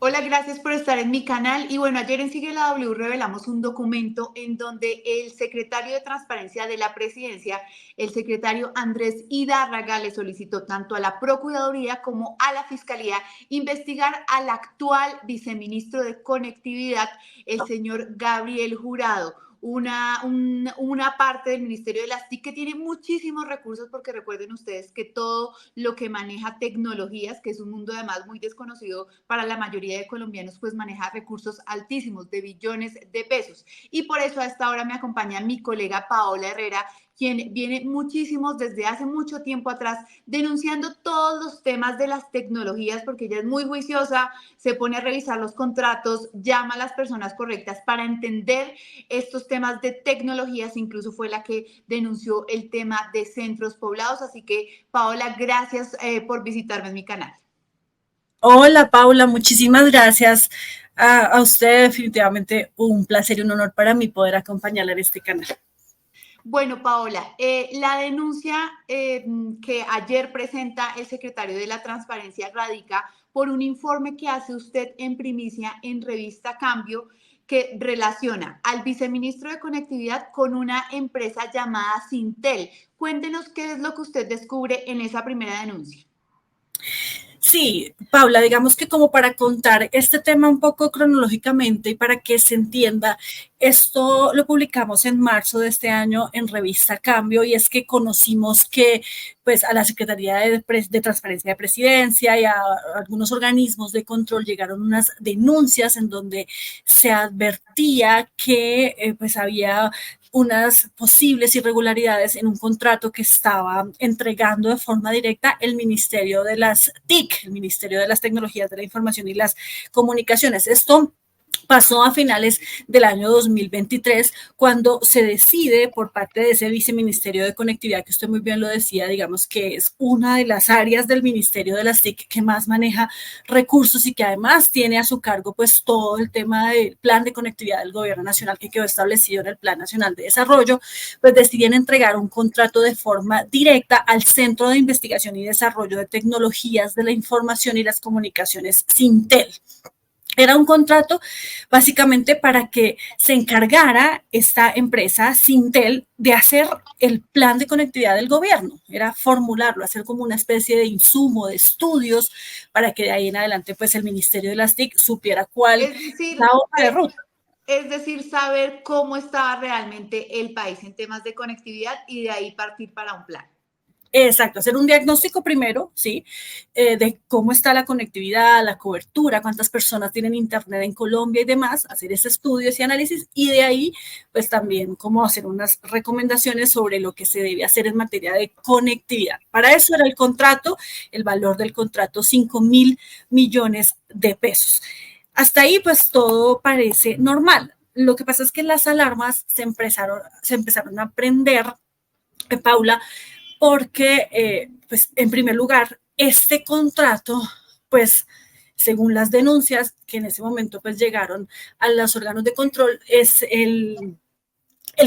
Hola, gracias por estar en mi canal. Y bueno, ayer en Sigue la W revelamos un documento en donde el secretario de Transparencia de la Presidencia, el secretario Andrés Hidárraga, le solicitó tanto a la Procuraduría como a la Fiscalía investigar al actual viceministro de Conectividad, el señor Gabriel Jurado. Una parte del Ministerio de las TIC que tiene muchísimos recursos, porque recuerden ustedes que todo lo que maneja tecnologías, que es un mundo además muy desconocido para la mayoría de colombianos, pues maneja recursos altísimos de billones de pesos. Y por eso a esta hora me acompaña mi colega Paola Herrera, quien viene muchísimos desde hace mucho tiempo atrás denunciando todos los temas de las tecnologías, porque ella es muy juiciosa, se pone a revisar los contratos, llama a las personas correctas para entender estos temas de tecnologías, incluso fue la que denunció el tema de centros poblados. Así que, Paola, gracias por visitarme en mi canal. Hola Paula, muchísimas gracias a usted. Definitivamente un placer y un honor para mí poder acompañarla en este canal. Bueno, Paola, la denuncia que ayer presenta el secretario de la Transparencia radica por un informe que hace usted en primicia en Revista Cambio, que relaciona al viceministro de Conectividad con una empresa llamada Sintel. Cuéntenos qué es lo que usted descubre en esa primera denuncia. Sí, Paula, digamos que como para contar este tema un poco cronológicamente y para que se entienda, esto lo publicamos en marzo de este año en Revista Cambio, y es que conocimos que pues a la Secretaría de Transparencia de Presidencia y a algunos organismos de control llegaron unas denuncias en donde se advertía que pues había unas posibles irregularidades en un contrato que estaba entregando de forma directa el Ministerio de las TIC, el Ministerio de las Tecnologías de la Información y las Comunicaciones. Esto pasó a finales del año 2023, cuando se decide por parte de ese viceministerio de Conectividad, que usted muy bien lo decía, digamos que es una de las áreas del Ministerio de las TIC que más maneja recursos y que además tiene a su cargo pues todo el tema del plan de conectividad del gobierno nacional que quedó establecido en el Plan Nacional de Desarrollo. Pues deciden entregar un contrato de forma directa al Centro de Investigación y Desarrollo de Tecnologías de la Información y las Comunicaciones, Sintel. Era un contrato básicamente para que se encargara esta empresa, Sintel, de hacer el plan de conectividad del gobierno. Era formularlo, hacer como una especie de insumo, de estudios, para que de ahí en adelante pues el Ministerio de las TIC supiera cuál Es es la decir, hoja de ruta. es decir, saber cómo estaba realmente el país en temas de conectividad y de ahí partir para un plan. Exacto, hacer un diagnóstico primero, ¿sí? De cómo está la conectividad, la cobertura, cuántas personas tienen internet en Colombia y demás, hacer ese estudio, ese análisis, y de ahí, pues también cómo hacer unas recomendaciones sobre lo que se debe hacer en materia de conectividad. Para eso era el contrato, el valor del contrato, 5.000 millones de pesos. Hasta ahí, pues todo parece normal. Lo que pasa es que las alarmas se empezaron a prender, Paula, porque, pues, en primer lugar, este contrato, pues, según las denuncias que en ese momento, pues, llegaron a los órganos de control, es el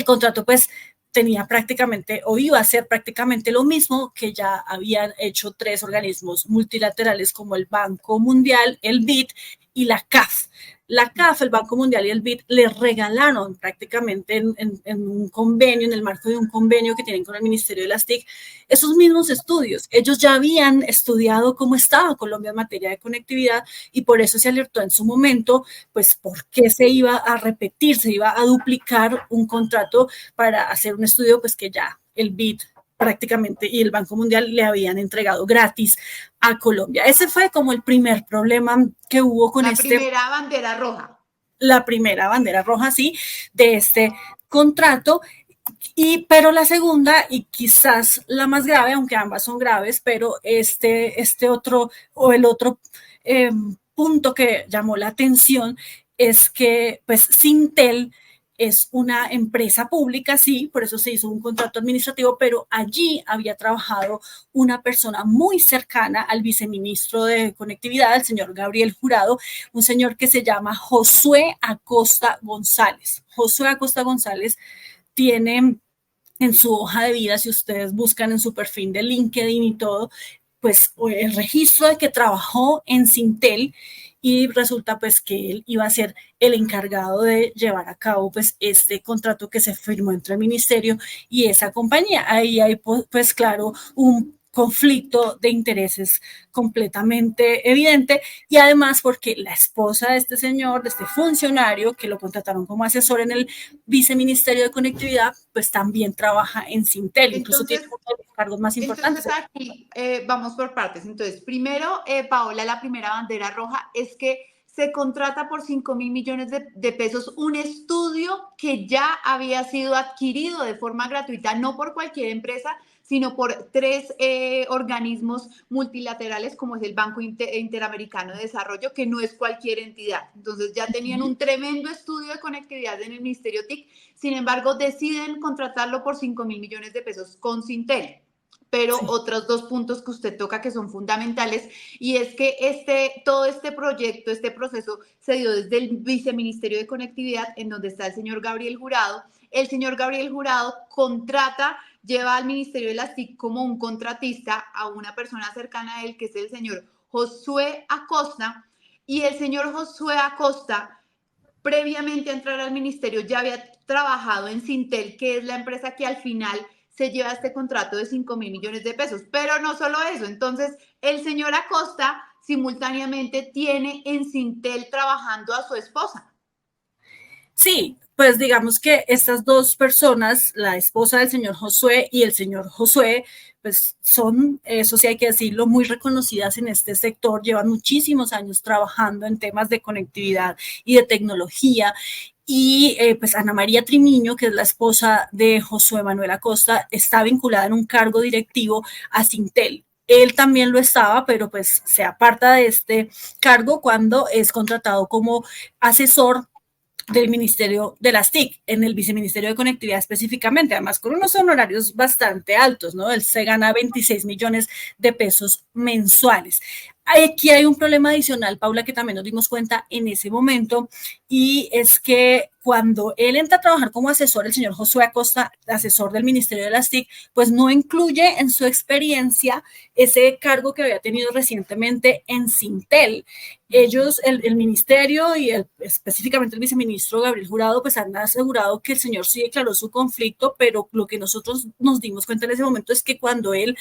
contrato, pues, tenía prácticamente o iba a ser prácticamente lo mismo que ya habían hecho tres organismos multilaterales como el Banco Mundial, el BID y la CAF. La CAF, el Banco Mundial y el BID le regalaron prácticamente en un convenio, en el marco de un convenio que tienen con el Ministerio de las TIC, esos mismos estudios. Ellos ya habían estudiado cómo estaba Colombia en materia de conectividad y por eso se alertó en su momento, pues, por qué se iba a repetir, se iba a duplicar un contrato para hacer un estudio, pues, que ya el BID prácticamente y el Banco Mundial le habían entregado gratis a Colombia. Ese fue como el primer problema que hubo con Primera bandera roja. la primera bandera roja, sí, de este contrato. Pero la segunda, y quizás la más grave, aunque ambas son graves, pero este otro o el otro punto que llamó la atención es que pues Sintel es una empresa pública, sí, por eso se hizo un contrato administrativo, pero allí había trabajado una persona muy cercana al viceministro de Conectividad, el señor Gabriel Jurado, un señor que se llama Josué Acosta González. Josué Acosta González tiene en su hoja de vida, si ustedes buscan en su perfil de LinkedIn y todo, pues el registro de que trabajó en Sintel y resulta pues que él iba a ser el encargado de llevar a cabo pues este contrato que se firmó entre el ministerio y esa compañía. Ahí hay pues claro un conflicto de intereses completamente evidente y además porque la esposa de este señor, de este funcionario que lo contrataron como asesor en el viceministerio de conectividad, pues también trabaja en Sintel, incluso tiene Entonces, uno de los cargos más importantes. entonces aquí vamos por partes. Entonces, primero, Paola, la primera bandera roja es que se contrata por 5.000 millones de pesos un estudio que ya había sido adquirido de forma gratuita, no por cualquier empresa, sino por tres organismos multilaterales, como es el Banco Interamericano de Desarrollo, que no es cualquier entidad. Entonces ya tenían un tremendo estudio de conectividad en el Ministerio TIC, sin embargo deciden contratarlo por 5.000 millones de pesos con Sintel. Pero Sí. otros dos puntos que usted toca que son fundamentales, y es que todo este proyecto, este proceso se dio desde el Viceministerio de Conectividad, en donde está el señor Gabriel Jurado. El señor Gabriel Jurado lleva al Ministerio de las TIC como un contratista a una persona cercana a él, que es el señor Josué Acosta, y el señor Josué Acosta, previamente a entrar al ministerio, ya había trabajado en Sintel, que es la empresa que al final se lleva este contrato de 5.000 millones de pesos. Pero no solo eso, entonces el señor Acosta simultáneamente tiene en Sintel trabajando a su esposa. Sí, pues digamos que estas dos personas, la esposa del señor Josué y el señor Josué, pues son, eso sí hay que decirlo, muy reconocidas en este sector, llevan muchísimos años trabajando en temas de conectividad y de tecnología. Y pues Ana María Trimiño, que es la esposa de Josué Manuel Acosta, está vinculada en un cargo directivo a Sintel. Él también lo estaba, pero pues se aparta de este cargo cuando es contratado como asesor del Ministerio de las TIC, en el Viceministerio de Conectividad específicamente, además con unos honorarios bastante altos, ¿no? Él se gana 26 millones de pesos mensuales. Aquí hay un problema adicional, Paula, que también nos dimos cuenta en ese momento, y es que cuando él entra a trabajar como asesor, el señor Josué Acosta, asesor del Ministerio de las TIC, pues no incluye en su experiencia ese cargo que había tenido recientemente en Sintel. Ellos, el ministerio y específicamente el viceministro Gabriel Jurado, pues han asegurado que el señor sí declaró su conflicto, pero lo que nosotros nos dimos cuenta en ese momento es que cuando él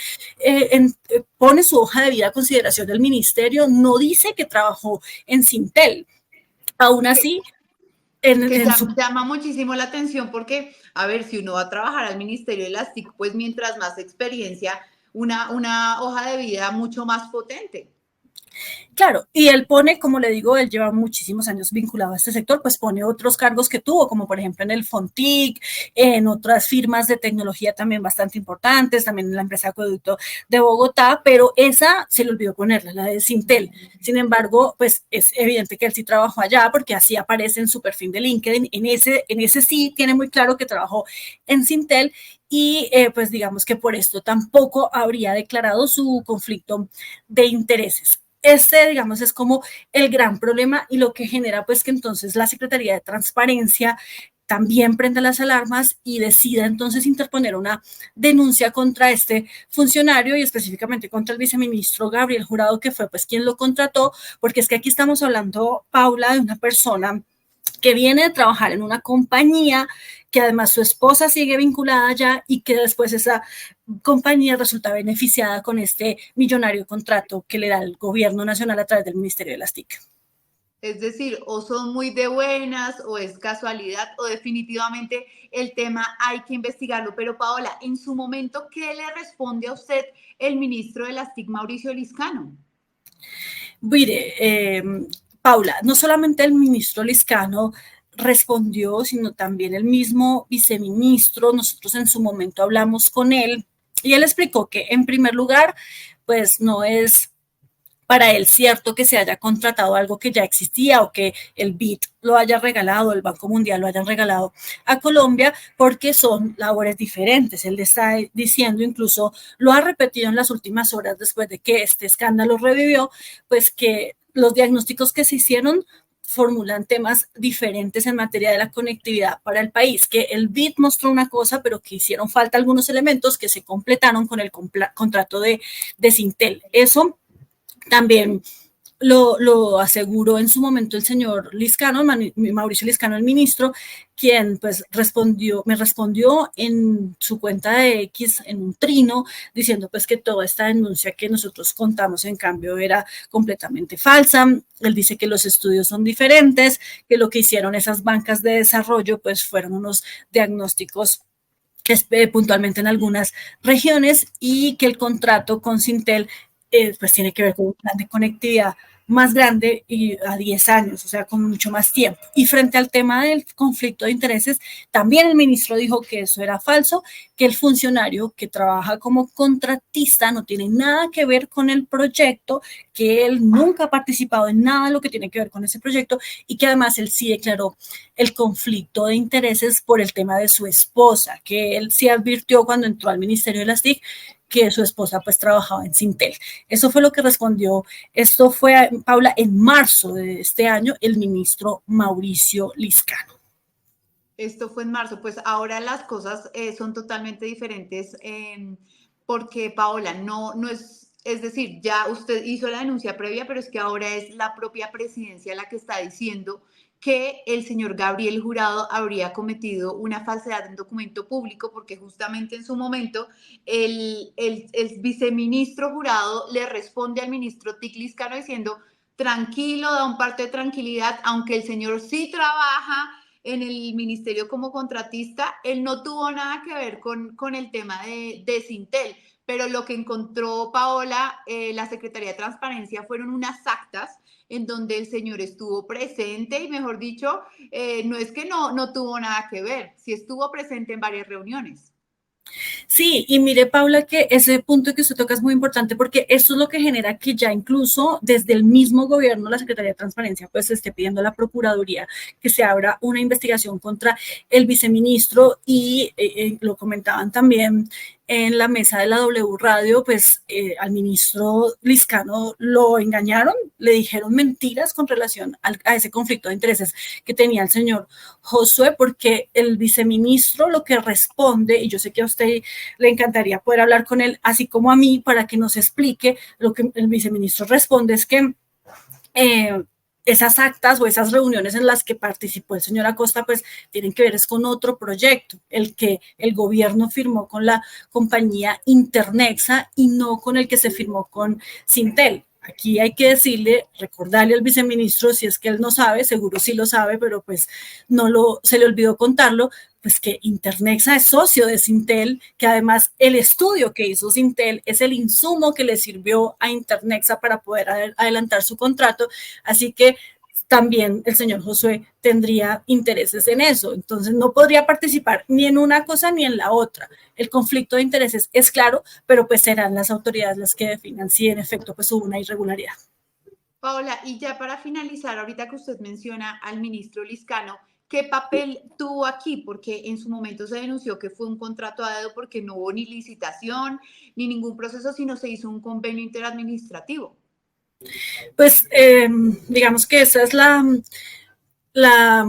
pone su hoja de vida a consideración del ministerio, no dice que trabajó en Sintel. Aún así, Que en su llama muchísimo la atención porque, a ver, si uno va a trabajar al Ministerio de las TIC, pues mientras más experiencia, una hoja de vida mucho más potente. Claro, y él pone, como le digo, él lleva muchísimos años vinculado a este sector, pues pone otros cargos que tuvo, como por ejemplo en el Fontic, en otras firmas de tecnología también bastante importantes, también en la empresa Acueducto de Bogotá, pero esa se le olvidó ponerla, la de Sintel. Sin embargo, pues es evidente que él sí trabajó allá, porque así aparece en su perfil de LinkedIn. En ese sí tiene muy claro que trabajó en Sintel y pues digamos que por esto tampoco habría declarado su conflicto de intereses. Este, digamos, es como el gran problema y lo que genera pues que entonces la Secretaría de Transparencia también prenda las alarmas y decida entonces interponer una denuncia contra este funcionario y específicamente contra el viceministro Gabriel Jurado, que fue pues quien lo contrató, porque es que aquí estamos hablando, Paula, de una persona que viene de trabajar en una compañía, que además su esposa sigue vinculada allá y que después esa compañía resulta beneficiada con este millonario contrato que le da el gobierno nacional a través del Ministerio de las TIC. Es decir, o son muy de buenas, o es casualidad, o definitivamente el tema hay que investigarlo. Pero Paola, en su momento, ¿qué le responde a usted el ministro de las TIC, Mauricio Liscano? Mire, Paula, no solamente el ministro Liscano respondió, sino también el mismo viceministro. Nosotros en su momento hablamos con él y él explicó que en primer lugar, pues no es para él cierto que se haya contratado algo que ya existía o que el BID lo haya regalado, el Banco Mundial lo hayan regalado a Colombia, porque son labores diferentes. Él le está diciendo, incluso lo ha repetido en las últimas horas después de que este escándalo revivió, pues que los diagnósticos que se hicieron formulan temas diferentes en materia de la conectividad para el país, que el BID mostró una cosa, pero que hicieron falta algunos elementos que se completaron con el contrato de Sintel. Eso también lo aseguró en su momento el señor Lizcano, Mauricio Lizcano, el ministro, quien pues me respondió en su cuenta de X, en un trino, diciendo pues que toda esta denuncia que nosotros contamos en cambio era completamente falsa. Él dice que los estudios son diferentes, que lo que hicieron esas bancas de desarrollo pues fueron unos diagnósticos puntualmente en algunas regiones, y que el contrato con Sintel pues tiene que ver con un plan de conectividad más grande y a 10 años, o sea, con mucho más tiempo. Y frente al tema del conflicto de intereses, también el ministro dijo que eso era falso, que el funcionario que trabaja como contratista no tiene nada que ver con el proyecto, que él nunca ha participado en nada de lo que tiene que ver con ese proyecto, y que además él sí declaró el conflicto de intereses por el tema de su esposa, que él sí advirtió cuando entró al Ministerio de las TIC que su esposa pues trabajaba en Sintel. Eso fue lo que respondió, esto fue, Paula, en marzo de este año, el ministro Mauricio Lizcano. Esto fue en marzo, pues ahora las cosas son totalmente diferentes porque Paola, no es decir, ya usted hizo la denuncia previa, pero es que ahora es la propia presidencia la que está diciendo que el señor Gabriel Jurado habría cometido una falsedad en documento público, porque justamente en su momento el viceministro Jurado le responde al ministro Tic Lizcano diciendo, tranquilo, da un parte de tranquilidad, aunque el señor sí trabaja en el ministerio como contratista, él no tuvo nada que ver con el tema de Sintel, pero lo que encontró Paola, la Secretaría de Transparencia, fueron unas actas en donde el señor estuvo presente y, mejor dicho, no es que no tuvo nada que ver, sí estuvo presente en varias reuniones. Sí, y mire, Paula, que ese punto que usted toca es muy importante, porque esto es lo que genera que ya incluso desde el mismo gobierno, la Secretaría de Transparencia, pues esté pidiendo a la Procuraduría que se abra una investigación contra el viceministro, y lo comentaban también en la mesa de la W Radio, pues al ministro Lizcano lo engañaron, le dijeron mentiras con relación a ese conflicto de intereses que tenía el señor Josué, porque el viceministro lo que responde, y yo sé que a usted le encantaría poder hablar con él, así como a mí, para que nos explique, lo que el viceministro responde es que esas actas o esas reuniones en las que participó el señor Acosta, pues tienen que ver es con otro proyecto, el que el gobierno firmó con la compañía Internexa y no con el que se firmó con Sintel. Aquí hay que decirle, recordarle al viceministro, si es que él no sabe, seguro sí lo sabe, pero pues se le olvidó contarlo, pues que Internexa es socio de Sintel, que además el estudio que hizo Sintel es el insumo que le sirvió a Internexa para poder adelantar su contrato, así que también el señor Josué tendría intereses en eso, entonces no podría participar ni en una cosa ni en la otra. El conflicto de intereses es claro, pero pues serán las autoridades las que definan si en efecto pues hubo una irregularidad. Paola, y ya para finalizar, ahorita que usted menciona al ministro Lizcano, ¿qué papel tuvo aquí? Porque en su momento se denunció que fue un contrato a dedo porque no hubo ni licitación ni ningún proceso, sino se hizo un convenio interadministrativo. Pues digamos que esa es la, la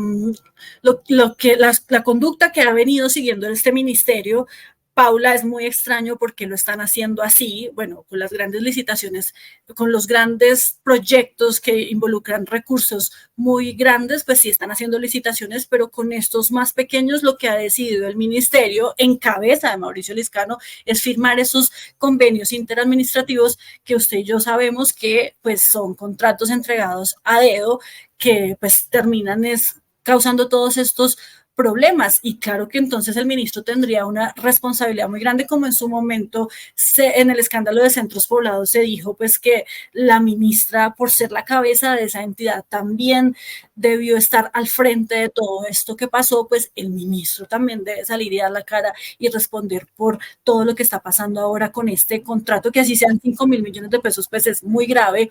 conducta que ha venido siguiendo este ministerio. Paula, es muy extraño porque lo están haciendo así, bueno, con las grandes licitaciones, con los grandes proyectos que involucran recursos muy grandes, pues sí están haciendo licitaciones, pero con estos más pequeños lo que ha decidido el ministerio, en cabeza de Mauricio Lizcano, es firmar esos convenios interadministrativos que usted y yo sabemos que pues son contratos entregados a dedo, que pues terminan causando todos estos problemas. Y claro que entonces el ministro tendría una responsabilidad muy grande, como en su momento en el escándalo de centros poblados se dijo pues que la ministra, por ser la cabeza de esa entidad, también debió estar al frente de todo esto que pasó. Pues el ministro también debe salir y dar la cara y responder por todo lo que está pasando ahora con este contrato, que así sean 5.000 millones de pesos, pues es muy grave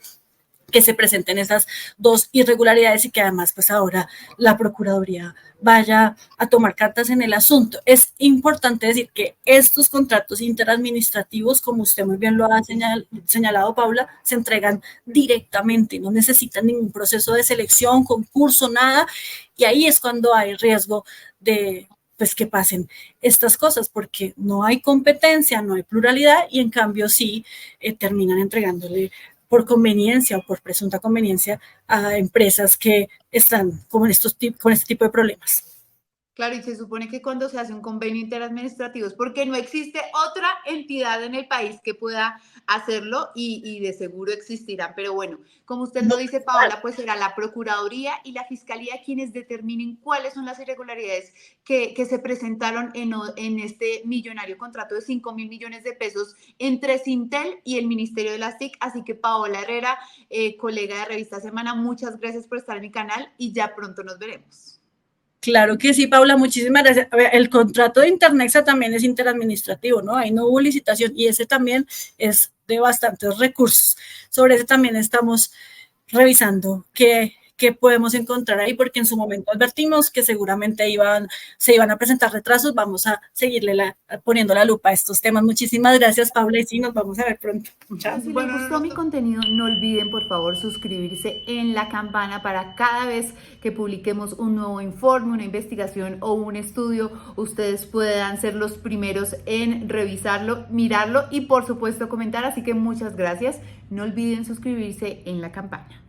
que se presenten esas dos irregularidades y que además pues ahora la Procuraduría vaya a tomar cartas en el asunto. Es importante decir que estos contratos interadministrativos, como usted muy bien lo ha señalado, Paula, se entregan directamente, no necesitan ningún proceso de selección, concurso, nada, y ahí es cuando hay riesgo de pues que pasen estas cosas, porque no hay competencia, no hay pluralidad, y en cambio sí terminan entregándole por conveniencia o por presunta conveniencia a empresas que están con este tipo de problemas. Claro, y se supone que cuando se hace un convenio interadministrativo es porque no existe otra entidad en el país que pueda hacerlo y de seguro existirán. Pero bueno, como usted lo dice, Paola, pues será la Procuraduría y la Fiscalía quienes determinen cuáles son las irregularidades que se presentaron en este millonario contrato de 5.000 millones de pesos entre Sintel y el Ministerio de las TIC. Así que Paola Herrera, colega de Revista Semana, muchas gracias por estar en mi canal y ya pronto nos veremos. Claro que sí, Paula, muchísimas gracias. A ver, el contrato de Internexa también es interadministrativo, ¿no? Ahí no hubo licitación y ese también es de bastantes recursos. Sobre ese también estamos revisando qué podemos encontrar ahí, porque en su momento advertimos que seguramente se iban a presentar retrasos. Vamos a seguirle poniendo la lupa a estos temas. Muchísimas gracias, Paula, y sí, nos vamos a ver pronto. Chao. Si les gustó mi contenido, no olviden por favor suscribirse en la campana para cada vez que publiquemos un nuevo informe, una investigación o un estudio, ustedes puedan ser los primeros en revisarlo, mirarlo y por supuesto comentar. Así que muchas gracias. No olviden suscribirse en la campana.